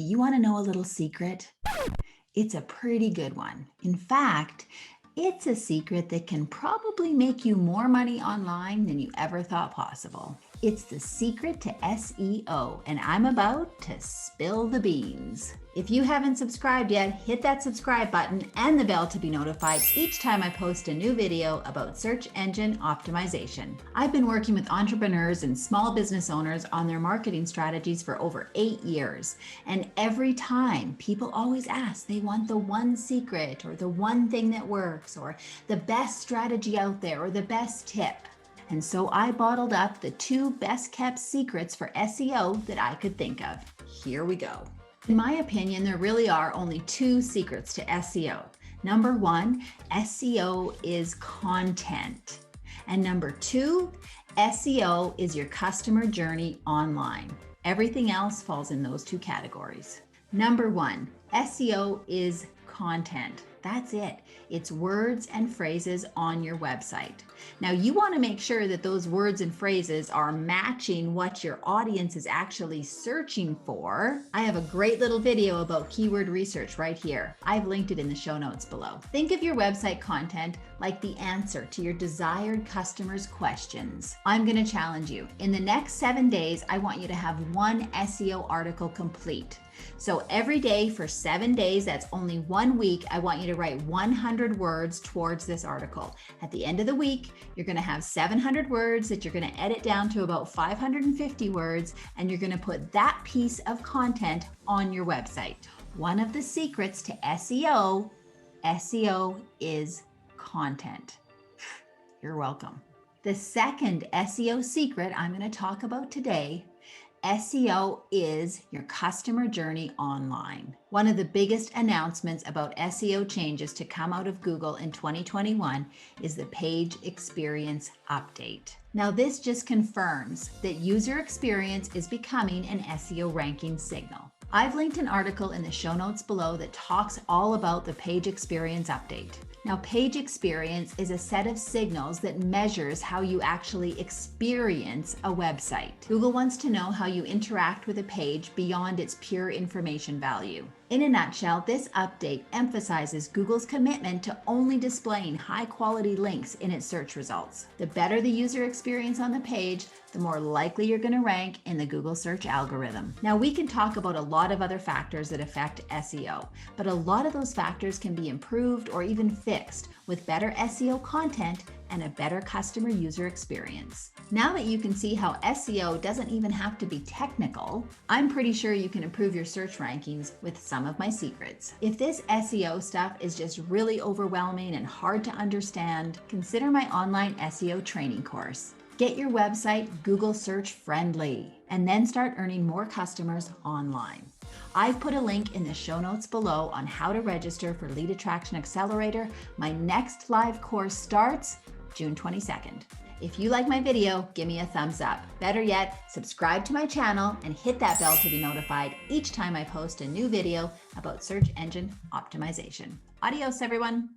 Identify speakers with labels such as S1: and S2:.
S1: You want to know a little secret? It's a pretty good one. In fact, it's a secret that can probably make you more money online than you ever thought possible. It's the secret to SEO, and I'm about to spill the beans. If you haven't subscribed yet, hit that subscribe button and the bell to be notified each time I post a new video about search engine optimization. I've been working with entrepreneurs and small business owners on their marketing strategies for over 8 years. And every time, people always ask, they want the one secret or the one thing that works or the best strategy out there or the best tip. And so I bottled up the 2 best kept secrets for SEO that I could think of. Here we go. In my opinion, there really are only 2 secrets to SEO. Number 1, SEO is content. And number 2, SEO is your customer journey online. Everything else falls in those 2 categories. Number 1, SEO is content. That's it. It's words and phrases on your website. Now, you want to make sure that those words and phrases are matching what your audience is actually searching for. I have a great little video about keyword research right here. I've linked it in the show notes below. Think of your website content like the answer to your desired customers' questions. I'm going to challenge you. In the next 7 days, I want you to have 1 SEO article complete. So every day for 7 days, that's only 1 week, I want you to write 100 words towards this article. At the end of the week, you're going to have 700 words that you're going to edit down to about 550 words, and you're going to put that piece of content on your website. One of the secrets to SEO is content. You're welcome. The second SEO secret I'm going to talk about today, SEO is your customer journey online. One of the biggest announcements about SEO changes to come out of Google in 2021 is the page experience update. Now, this just confirms that user experience is becoming an SEO ranking signal. I've linked an article in the show notes below that talks all about the page experience update. Now, page experience is a set of signals that measures how you actually experience a website. Google wants to know how you interact with a page beyond its pure information value. In a nutshell, this update emphasizes Google's commitment to only displaying high-quality links in its search results. The better the user experience on the page, the more likely you're going to rank in the Google search algorithm. Now, we can talk about a lot of other factors that affect SEO, but a lot of those factors can be improved or even fixed with better SEO content and a better customer user experience. Now that you can see how SEO doesn't even have to be technical, I'm pretty sure you can improve your search rankings with some of my secrets. If this SEO stuff is just really overwhelming and hard to understand, consider my online SEO training course. Get your website Google search friendly and then start earning more customers online. I've put a link in the show notes below on how to register for Lead Attraction Accelerator. My next live course starts June 22nd. If you like my video, give me a thumbs up. Better yet, subscribe to my channel and hit that bell to be notified each time I post a new video about search engine optimization. Adios, everyone.